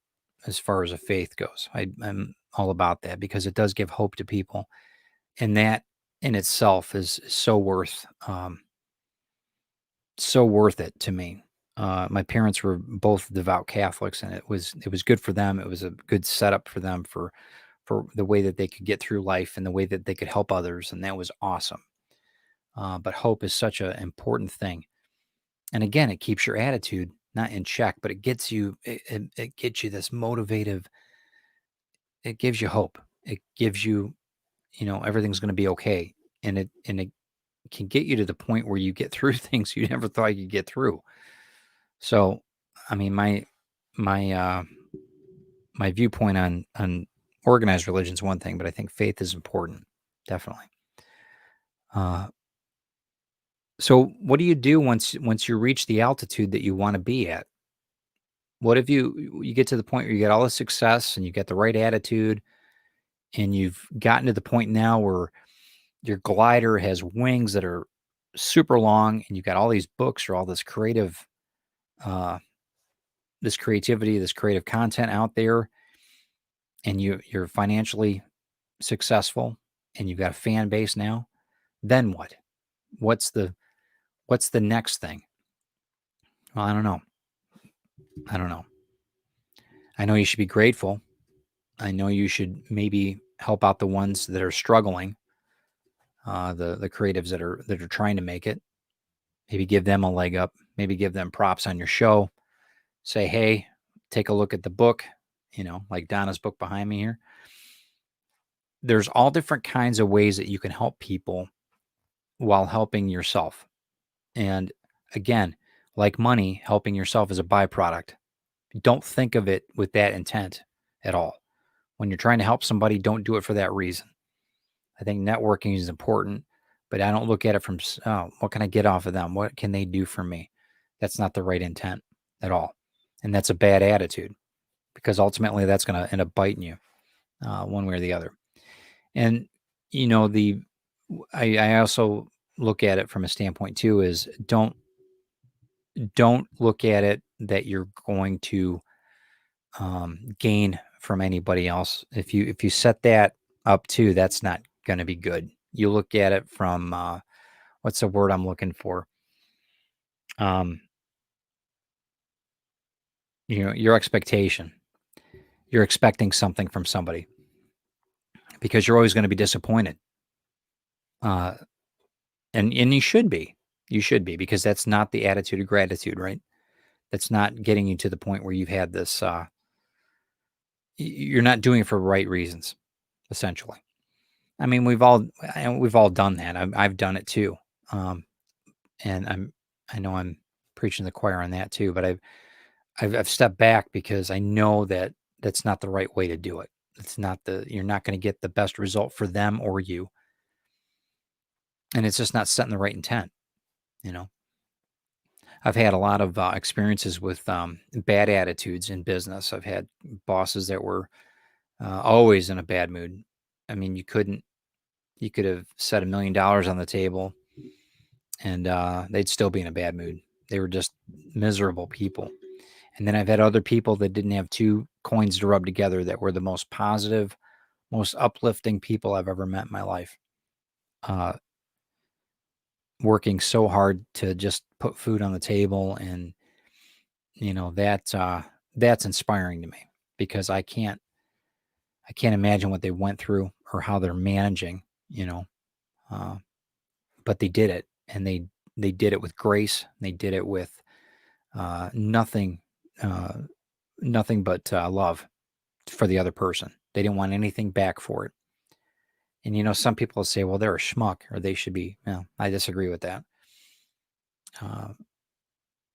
as far as a faith goes. I'm all about that because it does give hope to people, and that in itself is so worth it to me. My parents were both devout Catholics, and it was good for them. It was a good setup for them for the way that they could get through life and the way that they could help others, and that was awesome. But hope is such an important thing, and again, it keeps your attitude not in check, but it gets you this motivative. It gives you hope. It gives you, everything's going to be okay, and it can get you to the point where you get through things you never thought you could get through. So, I mean, my my viewpoint on organized religion is one thing, but I think faith is important, definitely. Uh, so, what do you do once you reach the altitude that you want to be at? What if you get to the point where you get all the success and you get the right attitude, and you've gotten to the point now where your glider has wings that are super long, and you've got all these books or all uh, this creativity, this creative content out there, and you're financially successful, and you've got a fan base now. Then what? What's the what's the next thing? Well, I don't know. I don't know. I know you should be grateful. I know you should maybe help out the ones that are struggling, the creatives that are trying to make it. Maybe give them a leg up. Maybe give them props on your show. Say, hey, take a look at the book. Like Donna's book behind me here. There's all different kinds of ways that you can help people while helping yourself. And again, like money, helping yourself is a byproduct. Don't think of it with that intent at all. When you're trying to help somebody, don't do it for that reason. I think networking is important, but I don't look at it from, oh, what can I get off of them? What can they do for me? That's not the right intent at all. And that's a bad attitude because ultimately that's going to end up biting you one way or the other. And, you know, I also look at it from a standpoint too is don't look at it that you're going to gain from anybody else. If you set that up too, that's not going to be good. You look at it from what's the word I'm looking for? Um, your expectation. You're expecting something from somebody because you're always going to be disappointed. Uh, and you should be. You should be because that's not the attitude of gratitude, right? That's not getting you to the point where you've had this. You're not doing it for right reasons, essentially. I mean, we've all done that. I've done it too, um, and I know I'm preaching to the choir on that too. But I've stepped back because I know that that's not the right way to do it. It's not you're not going to get the best result for them or you, and it's just not setting the right intent. You know, I've had a lot of experiences with bad attitudes in business. I've had bosses that were always in a bad mood. I mean, you could have set $1 million on the table and they'd still be in a bad mood. They were just miserable people. And then I've had other people that didn't have two coins to rub together that were the most positive, most uplifting people I've ever met in my life. Uh, Working so hard to just put food on the table, and that's inspiring to me because I can't imagine what they went through or how they're managing. You know, uh, but they did it, and they did it with grace. They did it with nothing, uh, nothing but love for the other person. They didn't want anything back for it. And some people say, "Well, they're a schmuck, or they should be." No, I disagree with that. Uh,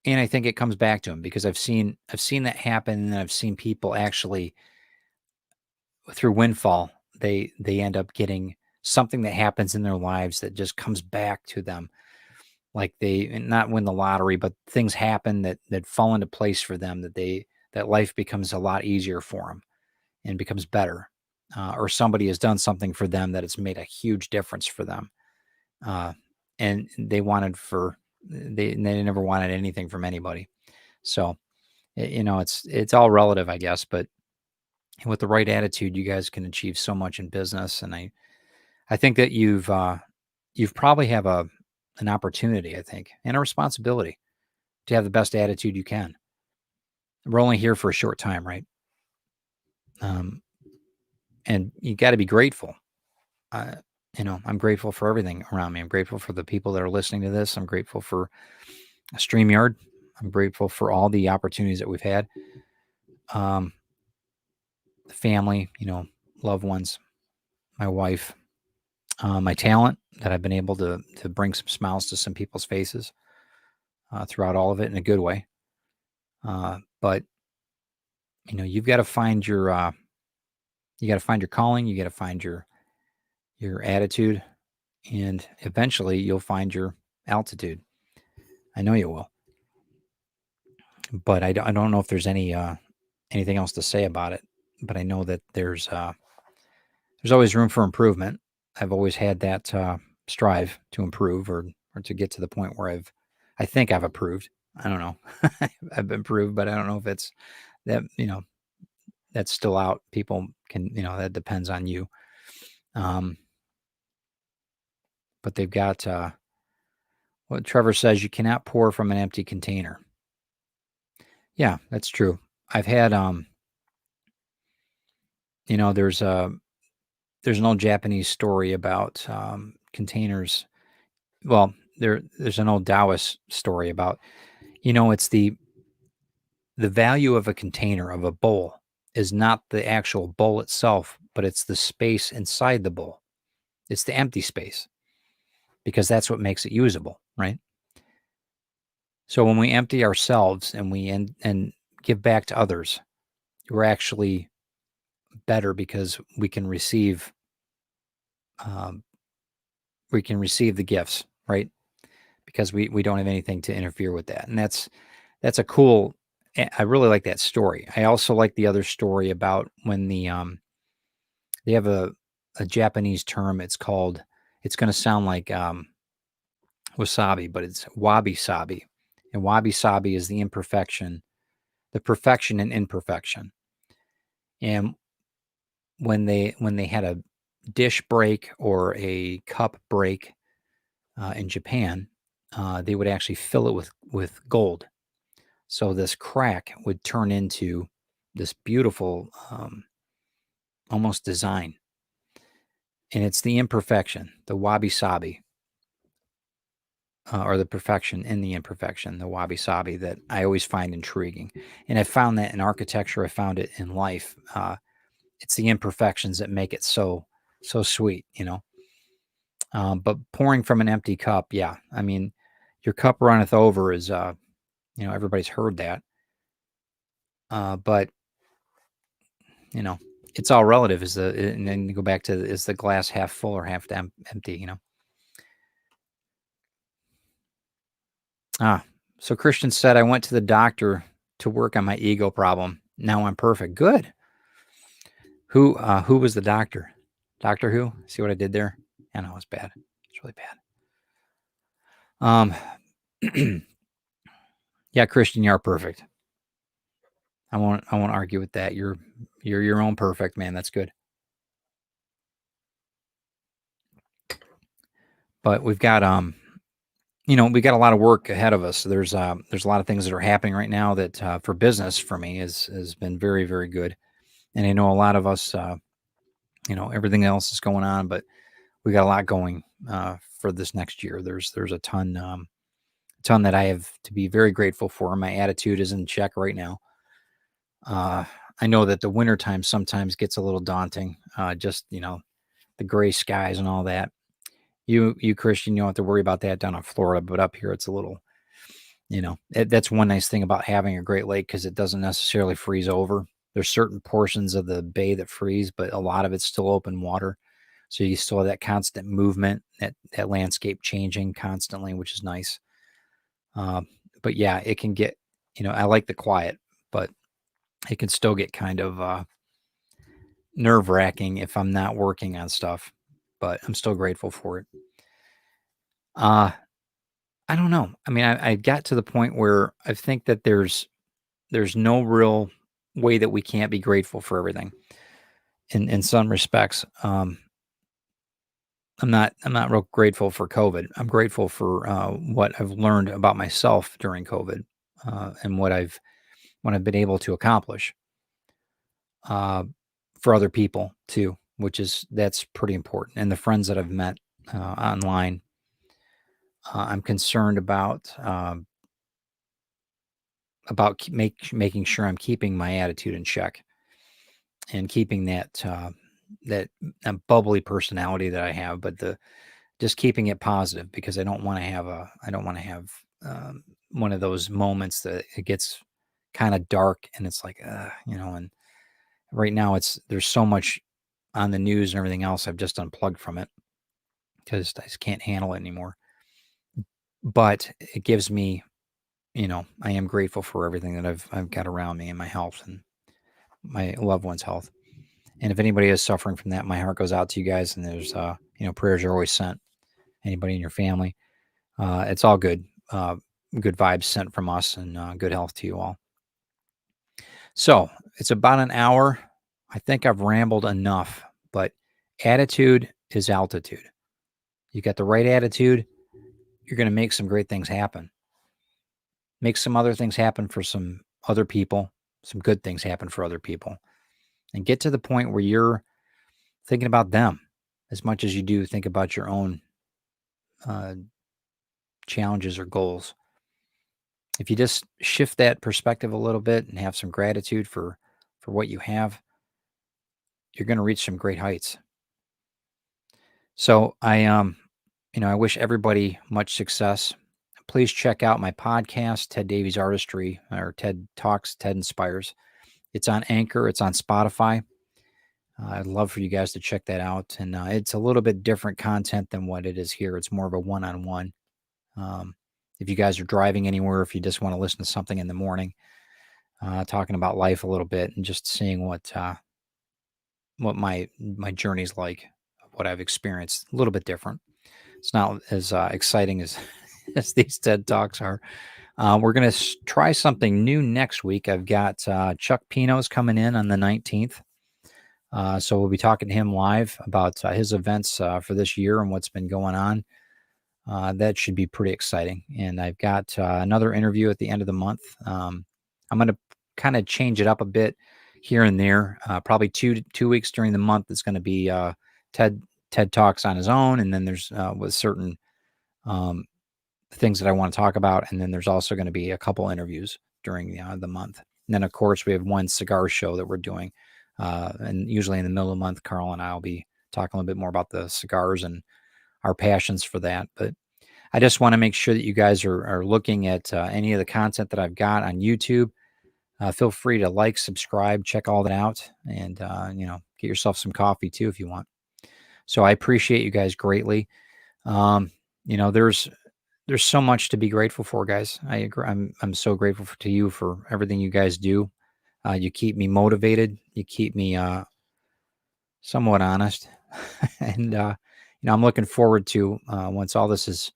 and I think it comes back to them because I've seen that happen, and I've seen people actually through windfall they end up getting something that happens in their lives that just comes back to them, like they not win the lottery, but things happen that fall into place for them that life becomes a lot easier for them and becomes better, or somebody has done something for them that it's made a huge difference for them, uh, and they never wanted anything from anybody. So it's all relative, I guess, but with the right attitude, you guys can achieve so much in business, and I think that you've probably have an opportunity, I think, and a responsibility to have the best attitude you can. We're only here for a short time, right? Um, and you got to be grateful. Uh, I'm grateful for everything around me. I'm grateful for the people that are listening to this. I'm grateful for StreamYard. I'm grateful for all the opportunities that we've had. Um, Family, loved ones, my wife, my talent that I've been able to bring some smiles to some people's faces throughout all of it in a good way. But you've got to find your calling. You got to find your attitude, and eventually you'll find your altitude. I know you will. But I don't know if there's anything else to say about it. But I know that there's always room for improvement. I've always had that strive to improve or to get to the point where I think I've improved. I don't know. I've improved, but I don't know if it's that, that's still out. People can, that depends on you. Um, but they've got what Trevor says, you cannot pour from an empty container. Yeah, that's true. I've had there's an old Japanese story about containers. Well, there's an old Taoist story about, it's the value of a container, of a bowl, is not the actual bowl itself, but it's the space inside the bowl. It's the empty space because that's what makes it usable, right? So when we empty ourselves and and give back to others, we're actually better because we can receive um, we can receive the gifts, right? Because we don't have anything to interfere with that, and that's a cool. I really like that story. I also like the other story about when they have a Japanese term. It's called. It's going to sound like wasabi, but it's wabi sabi, and wabi sabi is the imperfection, the perfection and imperfection. And when they had a dish break or a cup break in Japan, they would actually fill it with gold. So this crack would turn into this beautiful, almost design, and it's the imperfection, the wabi sabi, or the perfection in the imperfection, the wabi sabi that I always find intriguing. And I found that in architecture. I found it in life. It's the imperfections that make it so sweet, you know. But pouring from an empty cup, yeah. I mean, your cup runneth over is, everybody's heard that. But you know, it's all relative. And then you go back to is the glass half full or half empty? You know. Ah, so Christian said I went to the doctor to work on my ego problem. Now I'm perfect. Good. Who was the doctor? Doctor Who? See what I did there? I know it's bad. It's really bad. Yeah, Christian, you are perfect. I won't argue with that. You're your own perfect, man. That's good. But we've got we got a lot of work ahead of us. There's a lot of things that are happening right now that for business for me has been very, very good. And I know a lot of us everything else is going on, but we got a lot going for this next year. There's a ton that I have to be very grateful for. My attitude is in check right now. I know that the wintertime sometimes gets a little daunting. Just the gray skies and all that. You Christian, you don't have to worry about that down in Florida, but up here it's a little, that's one nice thing about having a Great Lake because it doesn't necessarily freeze over. There's certain portions of the bay that freeze, but a lot of it's still open water. So you still have that constant movement, that landscape changing constantly, which is nice. But yeah, it can get, I like the quiet, but it can still get kind of nerve wracking if I'm not working on stuff. But I'm still grateful for it. I don't know. I mean, I got to the point where I think that there's no real way that we can't be grateful for everything. In some respects, I'm not real grateful for COVID. I'm grateful for what I've learned about myself during COVID and what I've been able to accomplish uh, for other people too, that's pretty important. And the friends that I've met online, I'm concerned about making sure I'm keeping my attitude in check and keeping that bubbly personality that I have, but just keeping it positive because I don't want to have one of those moments that it gets kind of dark and it's like and right now there's so much on the news and everything else. I've just unplugged from it because I just can't handle it anymore. But it gives me, I am grateful for everything that I've got around me and my health and my loved ones' health. And if anybody is suffering from that, my heart goes out to you guys. And there's, prayers are always sent. Anybody in your family, it's all good. Good vibes sent from us, and good health to you all. So it's about an hour. I think I've rambled enough, but attitude is altitude. You got the right attitude, you're going to make some great things happen. Make some other things happen for some other people, some good things happen for other people, and get to the point where you're thinking about them as much as you do think about your own uh, challenges or goals. If you just shift that perspective a little bit and have some gratitude for what you have, you're going to reach some great heights. So I wish everybody much success. Please check out my podcast, Ted Davies Artistry, or Ted Talks, Ted Inspires. It's on Anchor. It's on Spotify. I'd love for you guys to check that out. And it's a little bit different content than what it is here. It's more of a one-on-one. Um, if you guys are driving anywhere, if you just want to listen to something in the morning, talking about life a little bit and just seeing what my journey's like, what I've experienced, a little bit different. It's not as exciting as as these TED Talks are. We're gonna try something new next week. I've got Chuck Pino's coming in on the 19th. So we'll be talking to him live about his events for this year and what's been going on. That should be pretty exciting. And I've got another interview at the end of the month. I'm going to kind of change it up a bit here and there. Probably two weeks during the month. It's going to be TED Talks on his own, and then there's with certain um, things that I want to talk about, and then there's also going to be a couple interviews during the month. And then, of course, we have one cigar show that we're doing, and usually in the middle of the month, Carl and I will be talking a little bit more about the cigars and our passions for that. But I just want to make sure that you guys are looking at any of the content that I've got on YouTube. Feel free to like, subscribe, check all that out, and get yourself some coffee too if you want. So I appreciate you guys greatly. Um, there's so much to be grateful for, guys. I agree. I'm so grateful to you for everything you guys do. You keep me motivated. You keep me somewhat honest, and I'm looking forward to once all this is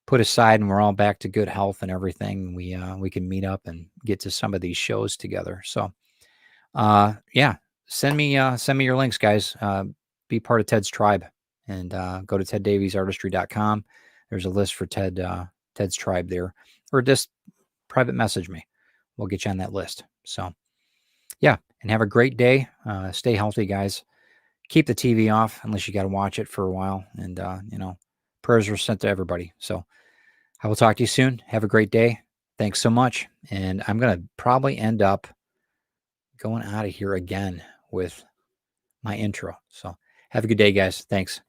put aside and we're all back to good health and everything. We can meet up and get to some of these shows together. So yeah, send me your links, guys. Be part of Ted's tribe, and go to teddaviesartistry.com. There's a list for Ted's tribe there, or just private message me. We'll get you on that list. So yeah, and have a great day. Stay healthy, guys. Keep the TV off unless you got to watch it for a while. And prayers are sent to everybody. So I will talk to you soon. Have a great day. Thanks so much. And I'm going to probably end up going out of here again with my intro. So have a good day, guys. Thanks.